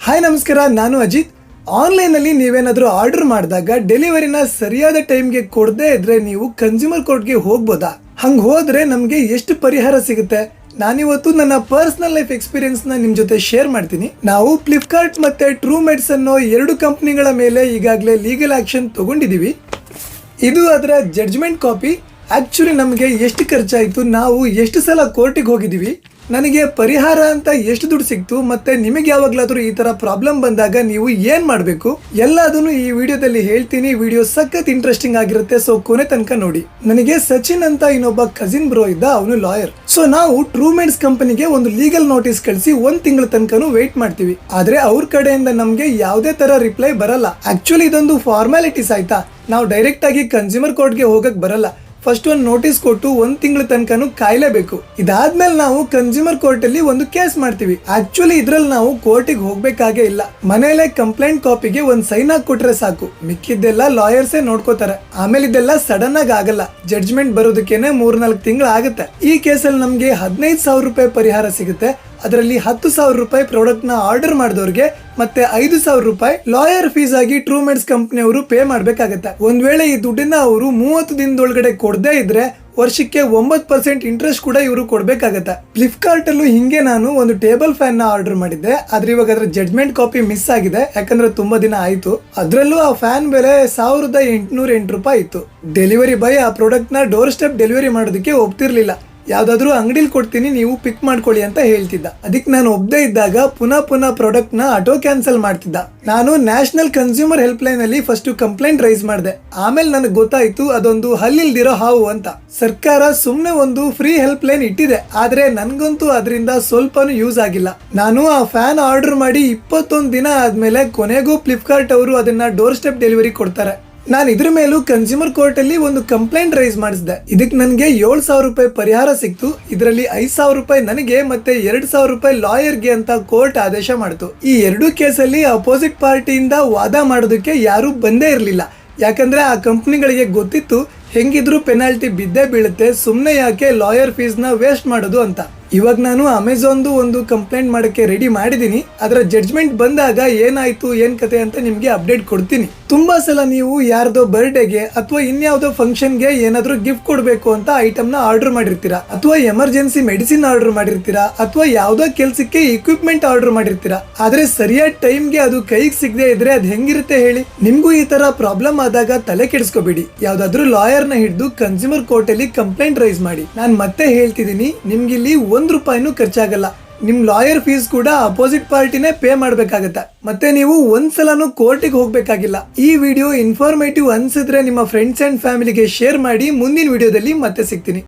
Hi ನಮಸ್ಕಾರ, ನಾನು ಅಜಿತ್. ಆನ್ಲೈನಲ್ಲಿ ನೀವೇನಾದರೂ ಆರ್ಡರ್ ಮಾಡಿದಾಗ ಡೆಲಿವರಿನ ಸರಿಯಾದ ಟೈಮ್ಗೆ ಕೊಡದೇ ಇದ್ರೆ ನೀವು ಕನ್ಸ್ಯೂಮರ್ ಕೋರ್ಟ್ಗೆ ಹೋಗ್ಬೋದಾ? ಹಂಗೆ ಹೋದ್ರೆ ನಮಗೆ ಎಷ್ಟು ಪರಿಹಾರ ಸಿಗುತ್ತೆ? ನಾನಿವತ್ತು ನನ್ನ ಪರ್ಸನಲ್ ಲೈಫ್ ಎಕ್ಸ್ಪೀರಿಯನ್ಸ್ನ ನಿಮ್ಮ ಜೊತೆ ಶೇರ್ ಮಾಡ್ತೀನಿ. ನಾವು ಫ್ಲಿಪ್ಕಾರ್ಟ್ ಮತ್ತು ಟ್ರೂಮೆಟ್ಸ್ ಅನ್ನೋ ಎರಡು ಕಂಪ್ನಿಗಳ ಮೇಲೆ ಈಗಾಗಲೇ ಲೀಗಲ್ ಆಕ್ಷನ್ ತಗೊಂಡಿದ್ದೀವಿ. ಇದು ಅದರ ಜಡ್ಜ್ಮೆಂಟ್ ಕಾಪಿ. ಆ್ಯಕ್ಚುಲಿ ನಮಗೆ ಎಷ್ಟು ಖರ್ಚಾಯಿತು, ನಾವು ಎಷ್ಟು ಸಲ ಕೋರ್ಟಿಗೆ ಹೋಗಿದ್ದೀವಿ, ನನಗೆ ಪರಿಹಾರ ಅಂತ ಎಷ್ಟು ದುಡ್ಡು ಸಿಕ್ತು, ಮತ್ತೆ ನಿಮಗೆ ಯಾವಾಗಲಾದರೂ ಈ ಥರ ಪ್ರಾಬ್ಲಮ್ ಬಂದಾಗ ನೀವು ಏನು ಮಾಡಬೇಕು ಎಲ್ಲದನ್ನು ಈ ವಿಡಿಯೋದಲ್ಲಿ ಹೇಳ್ತೀನಿ. ವಿಡಿಯೋ ಸಖತ್ ಇಂಟ್ರೆಸ್ಟಿಂಗ್ ಆಗಿರುತ್ತೆ, ಸೊ ಕೊನೆ ತನಕ ನೋಡಿ. ನನಗೆ ಸಚಿನ್ ಅಂತ ಇನ್ನೊಬ್ಬ ಕಸಿನ್ ಬ್ರೋ ಇದ್ದ, ಅವನು ಲಾಯರ್. ಸೊ ನಾವು ಟ್ರೂಮೆಟ್ಸ್ ಕಂಪನಿಗೆ ಒಂದು ಲೀಗಲ್ ನೋಟಿಸ್ ಕಳಿಸಿ 1 ತಿಂಗಳ ತನಕನೂ ವೇಟ್ ಮಾಡ್ತೀವಿ. ಆದ್ರೆ ಅವ್ರ ಕಡೆಯಿಂದ ನಮಗೆ ಯಾವುದೇ ತರ ರಿಪ್ಲೈ ಬರಲ್ಲ. ಆಕ್ಚುಲಿ ಇದೊಂದು ಫಾರ್ಮ್ಯಾಲಿಟೀಸ್ ಆಯ್ತಾ, ನಾವು ಡೈರೆಕ್ಟ್ ಆಗಿ ಕನ್ಸ್ಯೂಮರ್ ಕೋರ್ಟ್ಗೆ ಹೋಗಕ್ ಬರಲ್ಲ. ಫಸ್ಟ್ ಒಂದು ನೋಟಿಸ್ ಕೊಟ್ಟು 1 ತಿಂಗಳ ತನಕನೂ ಕಾಯಲೇಬೇಕು. ಇದಾದ್ಮೇಲೆ ನಾವು ಕನ್ಸ್ಯೂಮರ್ ಕೋರ್ಟ್ ಅಲ್ಲಿ ಒಂದು ಕೇಸ್ ಮಾಡ್ತೀವಿ. ಆಕ್ಚುಲಿ ಇದ್ರಲ್ಲಿ ನಾವು ಕೋರ್ಟಿಗೆ ಹೋಗ್ಬೇಕಾಗೇ ಇಲ್ಲ. ಮನೆಯಲ್ಲೇ ಕಂಪ್ಲೇಂಟ್ ಕಾಪಿಗೆ ಒಂದು ಸೈನ್ ಹಾಕಿ ಕೊಟ್ರೆ ಸಾಕು, ಮಿಕ್ಕಿದ್ದೆಲ್ಲ ಲಾಯರ್ಸೇ ನೋಡ್ಕೋತಾರೆ. ಆಮೇಲೆ ಇದೆಲ್ಲ ಸಡನ್ ಆಗಿ ಆಗಲ್ಲ, ಜಡ್ಜ್ಮೆಂಟ್ ಬರೋದಕ್ಕೇನೆ 3-4 ತಿಂಗಳು ಆಗುತ್ತೆ. ಈ ಕೇಸಲ್ಲಿ ನಮ್ಗೆ 15,000 ರೂಪಾಯಿ ಪರಿಹಾರ ಸಿಗುತ್ತೆ. ಅದರಲ್ಲಿ 10,000 ರೂಪಾಯಿ ಪ್ರಾಡಕ್ಟ್ ನ ಆರ್ಡರ್ ಮಾಡಿದವ್ರಿಗೆ ಮತ್ತೆ 5,000 ರೂಪಾಯಿ ಲಾಯರ್ ಫೀಸ್ ಆಗಿ ಟ್ರೂಮೆಟ್ಸ್ ಕಂಪನಿ ಅವರು ಪೇ ಮಾಡ್ಬೇಕಾಗತ್ತೆ. ಒಂದ್ ವೇಳೆ ಈ ದುಡ್ಡನ್ನ ಅವರು 30 ದಿನದೊಳಗಡೆ ಕೊಡದೇ ಇದ್ರೆ ವರ್ಷಕ್ಕೆ 9% ಇಂಟ್ರೆಸ್ಟ್ ಕೂಡ ಇವರು ಕೊಡ್ಬೇಕಾಗತ್ತೆ. ಫ್ಲಿಪ್ಕಾರ್ಟ್ ಅಲ್ಲೂ ಹಿಂಗೆ ನಾನು ಒಂದು ಟೇಬಲ್ ಫ್ಯಾನ್ ನ ಆರ್ಡರ್ ಮಾಡಿದ್ದೆ. ಆದ್ರೆ ಇವಾಗ ಅದರ ಜಡ್ಜ್ಮೆಂಟ್ ಕಾಪಿ ಮಿಸ್ ಆಗಿದೆ, ಯಾಕಂದ್ರೆ ತುಂಬಾ ದಿನ ಆಯ್ತು. ಅದ್ರಲ್ಲೂ ಆ ಫ್ಯಾನ್ ಬೆಲೆ 1,808 ರೂಪಾಯಿ ಇತ್ತು. ಡೆಲಿವರಿ ಬಾಯ್ ಆ ಪ್ರಾಡಕ್ಟ್ ನ ಡೋರ್ ಸ್ಟೆಪ್ ಡೆಲಿವರಿ ಮಾಡೋದಕ್ಕೆ ಒಪ್ತಿರ್ಲಿಲ್ಲ. ಯಾವ್ದಾದ್ರು ಅಂಗಡಿಲಿ ಕೊಡ್ತೀನಿ, ನೀವು ಪಿಕ್ ಮಾಡ್ಕೊಳ್ಳಿ ಅಂತ ಹೇಳ್ತಿದ್ದ. ಅದಕ್ಕೆ ನಾನು ಒಬ್ಬದೇ ಇದ್ದಾಗ ಪುನಃ ಪ್ರಾಡಕ್ಟ್ ನ ಆಟೋ ಕ್ಯಾನ್ಸಲ್ ಮಾಡ್ತಿದ್ದ. ನಾನು ನ್ಯಾಷನಲ್ ಕನ್ಸ್ಯೂಮರ್ ಹೆಲ್ಪ್ ಲೈನ್ ಅಲ್ಲಿ ಫಸ್ಟ್ ಕಂಪ್ಲೇಂಟ್ ರೈಸ್ ಮಾಡಿದೆ. ಆಮೇಲೆ ನನಗೆ ಗೊತ್ತಾಯ್ತು ಅದೊಂದು ಹಲ್ಲಿಲ್ದಿರೋ ಹಾವು ಅಂತ. ಸರ್ಕಾರ ಸುಮ್ನೆ ಒಂದು ಫ್ರೀ ಹೆಲ್ಪ್ ಲೈನ್ ಇಟ್ಟಿದೆ, ಆದ್ರೆ ನನ್ಗಂತೂ ಅದರಿಂದ ಸ್ವಲ್ಪನೂ ಯೂಸ್ ಆಗಿಲ್ಲ. ನಾನು ಆ ಫ್ಯಾನ್ ಆರ್ಡರ್ ಮಾಡಿ 21 ದಿನ ಆದ್ಮೇಲೆ ಕೊನೆಗೂ ಫ್ಲಿಪ್ಕಾರ್ಟ್ ಅವರು ಅದನ್ನ ಡೋರ್ ಸ್ಟೆಪ್ ಡೆಲಿವರಿ ಕೊಡ್ತಾರೆ. ನಾನು ಇದ್ರ ಮೇಲೂ ಕನ್ಸ್ಯೂಮರ್ ಕೋರ್ಟ್ ಅಲ್ಲಿ ಒಂದು ಕಂಪ್ಲೇಂಟ್ ರೈಸ್ ಮಾಡಿಸಿದೆ. ಇದಕ್ಕೆ ನನಗೆ 7,000 ರೂಪಾಯಿ ಪರಿಹಾರ ಸಿಕ್ತು. ಇದರಲ್ಲಿ 5,000 ರೂಪಾಯಿ ನನಗೆ ಮತ್ತೆ 2,000 ರೂಪಾಯಿ ಲಾಯರ್ಗೆ ಅಂತ ಕೋರ್ಟ್ ಆದೇಶ ಮಾಡಿತು. ಈ ಎರಡು ಕೇಸಲ್ಲಿ ಅಪೋಸಿಟ್ ಪಾರ್ಟಿಯಿಂದ ವಾದ ಮಾಡೋದಕ್ಕೆ ಯಾರು ಬಂದೇ ಇರಲಿಲ್ಲ. ಯಾಕಂದ್ರೆ ಆ ಕಂಪ್ನಿಗಳಿಗೆ ಗೊತ್ತಿತ್ತು ಹೆಂಗಿದ್ರು ಪೆನಾಲ್ಟಿ ಬಿದ್ದೇ ಬೀಳುತ್ತೆ, ಸುಮ್ಮನೆ ಯಾಕೆ ಲಾಯರ್ ಫೀಸ್ ನ ವೇಸ್ಟ್ ಮಾಡೋದು ಅಂತ. ಇವಾಗ ನಾನು ಅಮೆಝಾನ್ದು ಒಂದು ಕಂಪ್ಲೇಂಟ್ ಮಾಡಕ್ಕೆ ರೆಡಿ ಮಾಡಿದೀನಿ. ಅದರ ಜಡ್ಜ್ಮೆಂಟ್ ಬಂದಾಗ ಏನಾಯ್ತು ಏನ್ ಕತೆ ಅಂತ ನಿಮ್ಗೆ ಅಪ್ಡೇಟ್ ಕೊಡ್ತೀನಿ. ತುಂಬಾ ಸಲ ನೀವು ಯಾರ್ದೋ ಬರ್ಡೇಗೆ ಅಥವಾ ಇನ್ಯಾವುದೋ ಫಂಕ್ಷನ್ಗೆ ಏನಾದ್ರೂ ಗಿಫ್ಟ್ ಕೊಡ್ಬೇಕು ಅಂತ ಐಟಮ್ ನ ಆರ್ಡರ್ ಮಾಡಿರ್ತೀರಾ, ಅಥವಾ ಎಮರ್ಜೆನ್ಸಿ ಮೆಡಿಸಿನ್ ಆರ್ಡರ್ ಮಾಡಿರ್ತೀರಾ, ಅಥವಾ ಯಾವ್ದೋ ಕೆಲ್ಸಕ್ಕೆ ಇಕ್ವಿಪ್ಮೆಂಟ್ ಆರ್ಡರ್ ಮಾಡಿರ್ತೀರಾ. ಆದ್ರೆ ಸರಿಯಾದ ಟೈಮ್ಗೆ ಅದು ಕೈಗೆ ಸಿಗದೆ ಇದ್ರೆ ಅದ್ ಹೆಂಗಿರುತ್ತೆ ಹೇಳಿ? ನಿಮ್ಗೂ ಈ ತರ ಪ್ರಾಬ್ಲಮ್ ಆದಾಗ ತಲೆ ಕೆಡಿಸ್ಕೋಬೇಡಿ. ಯಾವ್ದಾದ್ರು ಲಾಯರ್ ನ ಹಿಡಿದು ಕನ್ಸ್ಯೂಮರ್ ಕೋರ್ಟ್ ಅಲ್ಲಿ ಕಂಪ್ಲೇಂಟ್ ರೈಸ್ ಮಾಡಿ. ನಾನ್ ಮತ್ತೆ ಹೇಳ್ತಿದ್ದೀನಿ, ನಿಮ್ಗಿಲ್ಲಿ 1 ರೂಪಾಯಿನೂ ಖರ್ಚಾಗಲ್ಲ. ನಿಮ್ ಲಾಯರ್ ಫೀಸ್ ಕೂಡ ಅಪೋಸಿಟ್ ಪಾರ್ಟಿನೇ ಪೇ ಮಾಡ್ಬೇಕಾಗತ್ತೆ. ಮತ್ತೆ ನೀವು ಒಂದ್ಸಲನೂ ಕೋರ್ಟಿಗೆ ಹೋಗ್ಬೇಕಾಗಿಲ್ಲ. ಈ ವಿಡಿಯೋ ಇನ್ಫಾರ್ಮೇಟಿವ್ ಅನ್ಸಿದ್ರೆ ನಿಮ್ಮ ಫ್ರೆಂಡ್ಸ್ ಅಂಡ್ ಫ್ಯಾಮಿಲಿಗೆ ಶೇರ್ ಮಾಡಿ. ಮುಂದಿನ ವಿಡಿಯೋದಲ್ಲಿ ಮತ್ತೆ ಸಿಗ್ತೀನಿ.